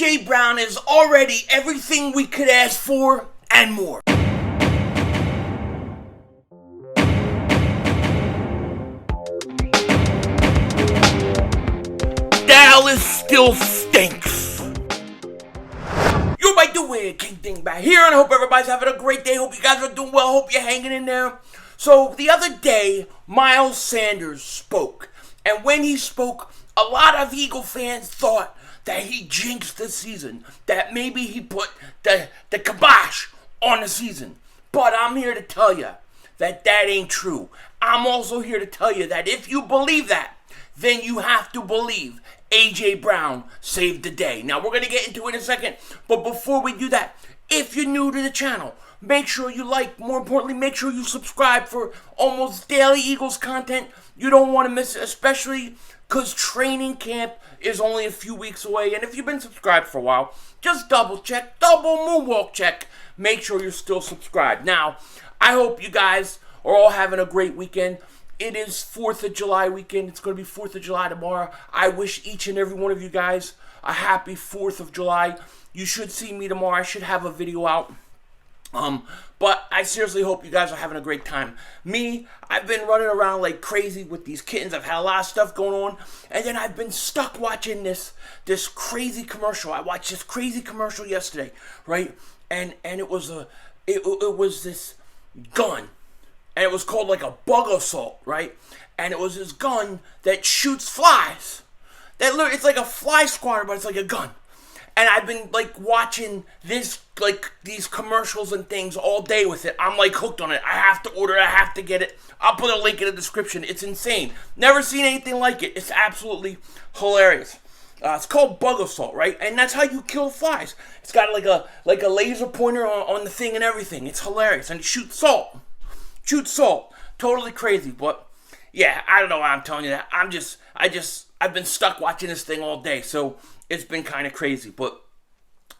A.J. Brown is already everything we could ask for and more. Dallas still stinks. You're by doing King Dingbat here, and I hope everybody's having a great day. Hope you guys are doing well. Hope you're hanging in there. So the other day, Miles Sanders spoke, and when he spoke, a lot of Eagle fans thought that he jinxed the season, that maybe he put the kibosh on the season. But I'm here to tell you that ain't true. I'm also here to tell you that if you believe that, then you have to believe A.J. Brown saved the day. Now, we're going to get into it in a second, but before we do that, if you're new to the channel, make sure you like. More importantly, make sure you subscribe for almost daily Eagles content. You don't want to miss it, especially because training camp is only a few weeks away. And if you've been subscribed for a while, just double check, double moonwalk check. Make sure you're still subscribed. Now, I hope you guys are all having a great weekend. It is 4th of July weekend. It's going to be 4th of July tomorrow. I wish each and every one of you guys a happy 4th of July. You should see me tomorrow. I should have a video out. But I seriously hope you guys are having a great time. Me, I've been running around like crazy with these kittens. I've had a lot of stuff going on. And then I've been stuck watching this crazy commercial. I watched this crazy commercial yesterday, right? And it was this gun. And it was called like a bug assault, right? And it was this gun that shoots flies. It's like a fly swatter, but it's like a gun. And I've been like watching these commercials and things all day with it. I'm like hooked on it. I have to order it. I have to get it. I'll put a link in the description. It's insane. Never seen anything like it. It's absolutely hilarious. It's called bug assault, right? And that's how you kill flies. It's got like a laser pointer on the thing and everything. It's hilarious. And it shoots salt. Shoots salt. Totally crazy. But yeah, I don't know why I'm telling you that. I've been stuck watching this thing all day. So it's been kind of crazy. But,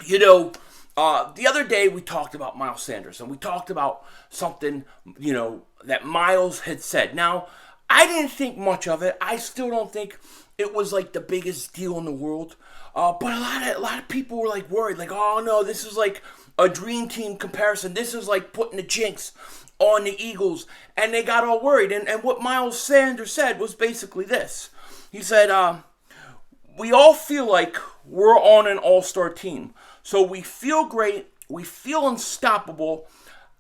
you know, the other day we talked about Miles Sanders. And we talked about something, you know, that Miles had said. Now, I didn't think much of it. I still don't think it was like the biggest deal in the world. But a lot of people were like worried. Like, oh no, this is like a dream team comparison. This is like putting the jinx on the Eagles. And they got all worried. And what Miles Sanders said was basically this. He said, we all feel like we're on an all-star team. So we feel great. We feel unstoppable.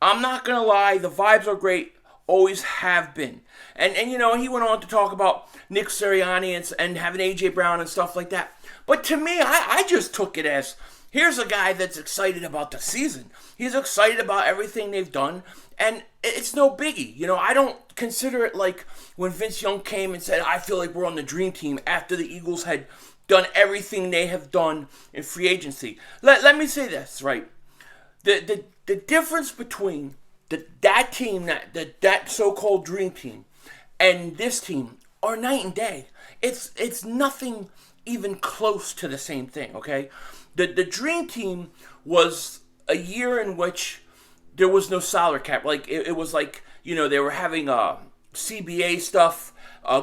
I'm not going to lie. The vibes are great. Always have been. And you know, he went on to talk about Nick Sirianni and having A.J. Brown and stuff like that. But to me, I just took it as, here's a guy that's excited about the season. He's excited about everything they've done. And it's no biggie. You know, I don't consider it like when Vince Young came and said, I feel like we're on the dream team after the Eagles had done everything they have done in free agency. Let me say this, right? The difference between that team, that so-called dream team, and this team are night and day. It's nothing even close to the same thing, okay? The dream team was a year in which there was no salary cap. Like, it was like, you know, they were having CBA stuff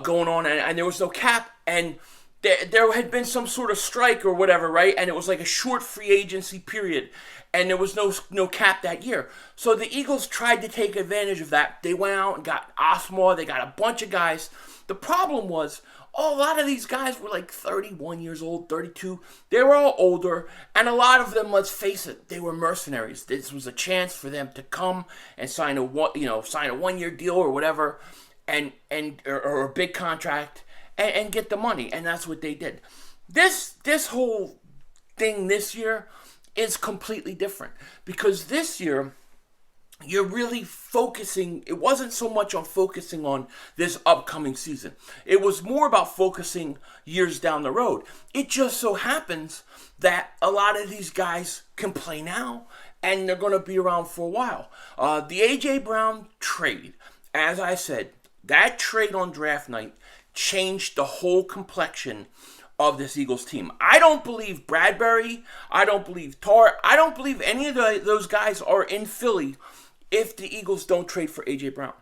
going on, and there was no cap, and there had been some sort of strike or whatever, right? And it was like a short free agency period, and there was no cap that year. So the Eagles tried to take advantage of that. They went out and got Osmore. They got a bunch of guys. The problem was, a lot of these guys were like 31 years old, 32. They were all older, and a lot of them, let's face it, they were mercenaries. This was a chance for them to come and sign a 1-year deal or whatever, or a big contract, and get the money, and that's what they did. This whole thing this year is completely different, because this year you're really focusing. It wasn't so much on focusing on this upcoming season. It was more about focusing years down the road. It just so happens that a lot of these guys can play now, and they're going to be around for a while. The A.J. Brown trade, as I said, that trade on draft night changed the whole complexion of this Eagles team. I don't believe Bradbury, I don't believe Tar, I don't believe any of those guys are in Philly if the Eagles don't trade for A.J. Brown.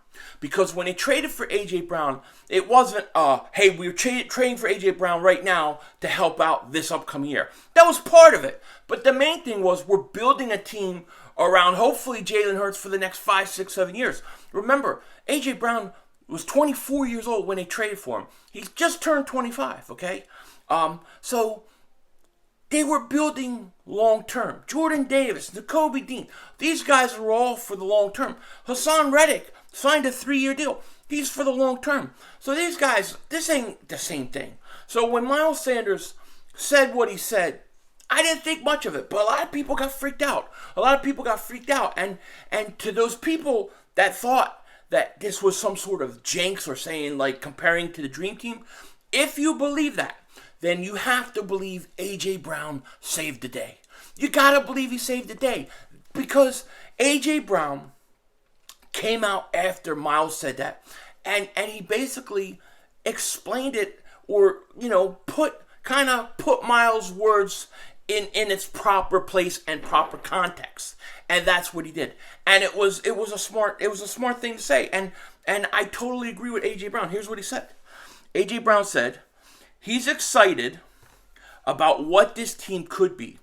Because when they traded for A.J. Brown, it wasn't, hey, we're trading for A.J. Brown right now to help out this upcoming year. That was part of it. But the main thing was we're building a team around, hopefully, Jalen Hurts for the next 5, 6, 7 years. Remember, A.J. Brown was 24 years old when they traded for him. He's just turned 25, okay? So they were building long term. Jordan Davis, Nakobe Dean, these guys are all for the long term. Hassan Reddick signed a 3-year deal. He's for the long term. So these guys, this ain't the same thing. So when Miles Sanders said what he said, I didn't think much of it, but a lot of people got freaked out. And to those people that thought that this was some sort of jinx or saying, like, comparing to the Dream Team, if you believe that, then you have to believe A.J. Brown saved the day. You gotta believe he saved the day. Because A.J. Brown came out after Miles said that, and he basically explained it, or, put Miles' words in its proper place and proper context. And that's what he did. And it was a smart thing to say. And I totally agree with A.J. Brown. Here's what he said. A.J. Brown said, he's excited about what this team could be.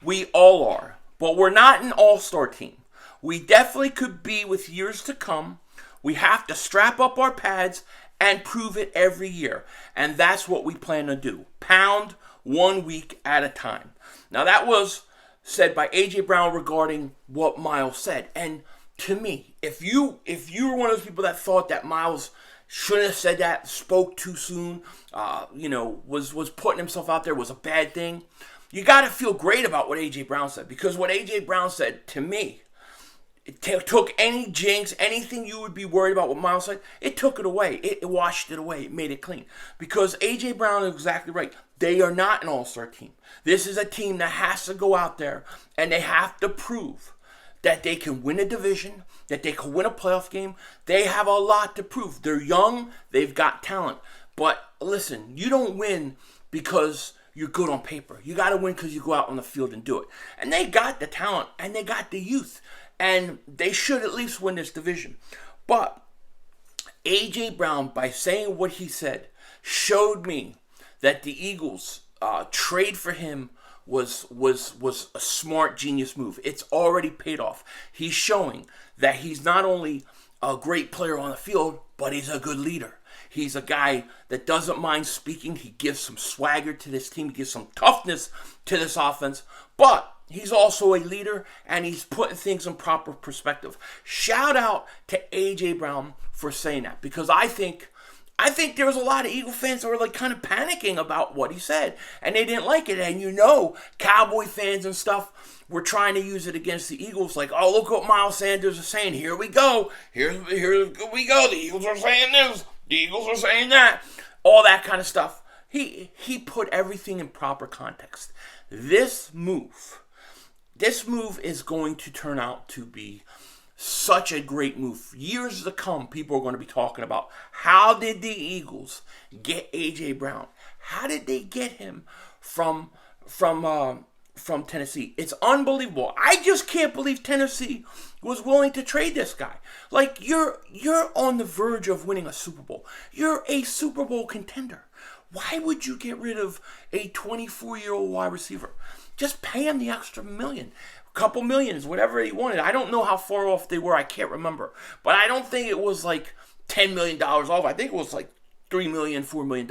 We all are. But we're not an all-star team. We definitely could be with years to come. We have to strap up our pads and prove it every year. And that's what we plan to do. Pound 1 week at a time. Now that was said by A.J. Brown regarding what Miles said. And to me, if you were one of those people that thought that Miles shouldn't have said that, spoke too soon, was putting himself out there, was a bad thing, you got to feel great about what A.J. Brown said. Because what A.J. Brown said, to me, it took any jinx, anything you would be worried about what Miles said, it took it away. It washed it away. It made it clean. Because A.J. Brown is exactly right. They are not an all-star team. This is a team that has to go out there and they have to prove that they can win a division, that they can win a playoff game. They have a lot to prove. They're young. They've got talent. But listen, you don't win because you're good on paper. You got to win because you go out on the field and do it. And they got the talent and they got the youth. And they should at least win this division. But A.J. Brown, by saying what he said, showed me that the Eagles trade for him was a smart, genius move. It's already paid off. He's showing that he's not only a great player on the field, but he's a good leader. He's a guy that doesn't mind speaking. He gives some swagger to this team. He gives some toughness to this offense. But he's also a leader, and he's putting things in proper perspective. Shout out to A.J. Brown for saying that, because I think there was a lot of Eagle fans that were like kind of panicking about what he said, and they didn't like it. And Cowboy fans and stuff were trying to use it against the Eagles, like, oh, look what Miles Sanders is saying. Here we go. Here we go. The Eagles are saying this. The Eagles are saying that. All that kind of stuff. He put everything in proper context. This move is going to turn out to be such a great move. Years to come, people are going to be talking about, how did the Eagles get A.J. Brown? How did they get him from Tennessee? It's unbelievable. I just can't believe Tennessee was willing to trade this guy. Like, you're on the verge of winning a Super Bowl. You're a Super Bowl contender. Why would you get rid of a 24-year-old wide receiver? Just pay him the extra million. Couple millions, whatever he wanted. I don't know how far off they were. I can't remember. But I don't think it was like $10 million off. I think it was like $3 million, $4 million.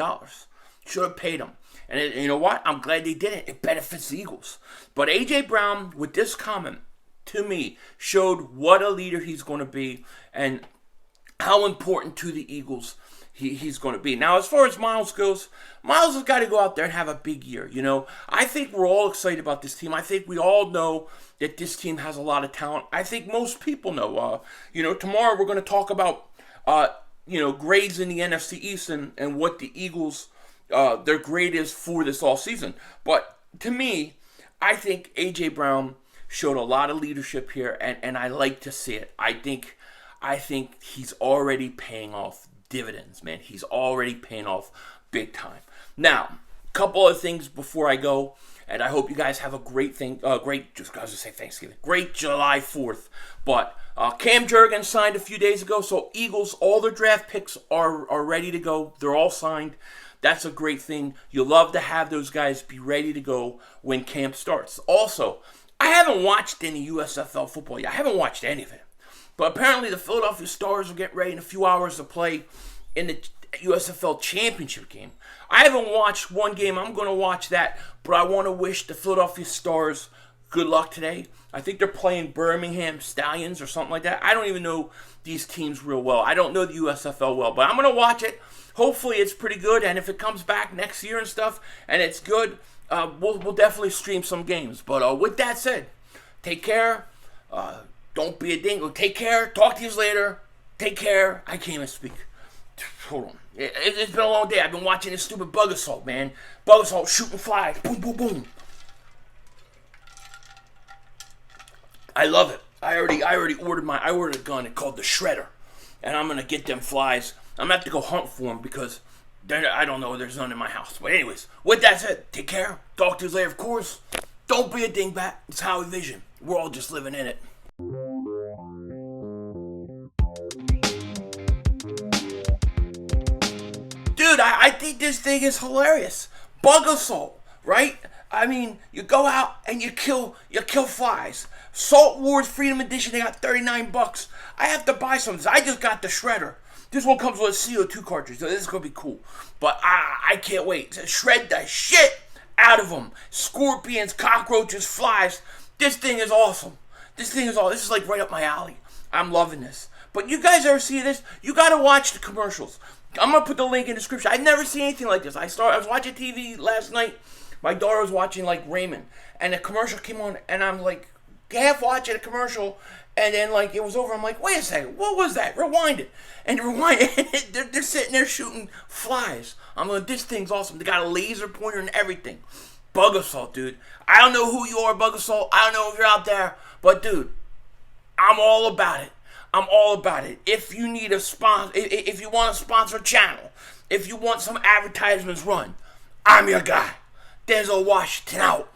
Should have paid him. And you know what? I'm glad they did it. It benefits the Eagles. But A.J. Brown, with this comment, to me, showed what a leader he's going to be and how important to the Eagles he's going to be. Now, as far as Miles goes, Miles has got to go out there and have a big year. I think we're all excited about this team. I think we all know that this team has a lot of talent. I think most people know. Tomorrow we're going to talk about, grades in the NFC East and what the Eagles, their grade is for this all season. But to me, I think A.J. Brown showed a lot of leadership here, and I like to see it. I think he's already paying off dividends, man. He's already paying off big time. Now, a couple of things before I go, and I hope you guys have a great July 4th. But Cam Jurgens signed a few days ago, so Eagles, all their draft picks are ready to go. They're all signed. That's a great thing. You love to have those guys be ready to go when camp starts. Also, I haven't watched any USFL football yet. I haven't watched any of it. But apparently the Philadelphia Stars will get ready in a few hours to play in the USFL championship game. I haven't watched one game. I'm going to watch that, but I want to wish the Philadelphia Stars good luck today. I think they're playing Birmingham Stallions or something like that. I don't even know these teams real well. I don't know the USFL well, but I'm going to watch it. Hopefully it's pretty good, and if it comes back next year and stuff, and it's good, we'll definitely stream some games. But with that said, take care. Don't be a dingo. Take care. Talk to you later. Take care. I can't even speak. Hold on. It's been a long day. I've been watching this stupid bug assault, man. Bug assault shooting flies. Boom, boom, boom. I love it. I already ordered a gun. It's called the Shredder, and I'm gonna get them flies. I'm gonna have to go hunt for them because I don't know. There's none in my house. But anyways, with that said, take care. Talk to you later. Of course, don't be a dingbat. It's Howie Vision. We're all just living in it. Dude, I think this thing is hilarious. Bug assault, right? I mean, you go out and you kill flies. Salt Wars Freedom Edition, they got $39. I have to buy some of this. I just got the Shredder. This one comes with a CO2 cartridge, so this is going to be cool. But I can't wait to shred the shit out of them. Scorpions, cockroaches, flies. This thing is awesome. This is like right up my alley. I'm loving this. But you guys ever see this? You got to watch the commercials. I'm going to put the link in the description. I've never seen anything like this. I was watching TV last night. My daughter was watching like Raymond, and a commercial came on, and I'm like half watching a commercial, and then like it was over. I'm like, wait a second, what was that? Rewind it, and they're sitting there shooting flies. I'm like, this thing's awesome. They got a laser pointer and everything. Bug assault, dude. I don't know who you are, Bug assault. I don't know if you're out there, but dude, I'm all about it. I'm all about it. If you need a sponsor, if you want a sponsor channel, if you want some advertisements run, I'm your guy. Denzel Washington out.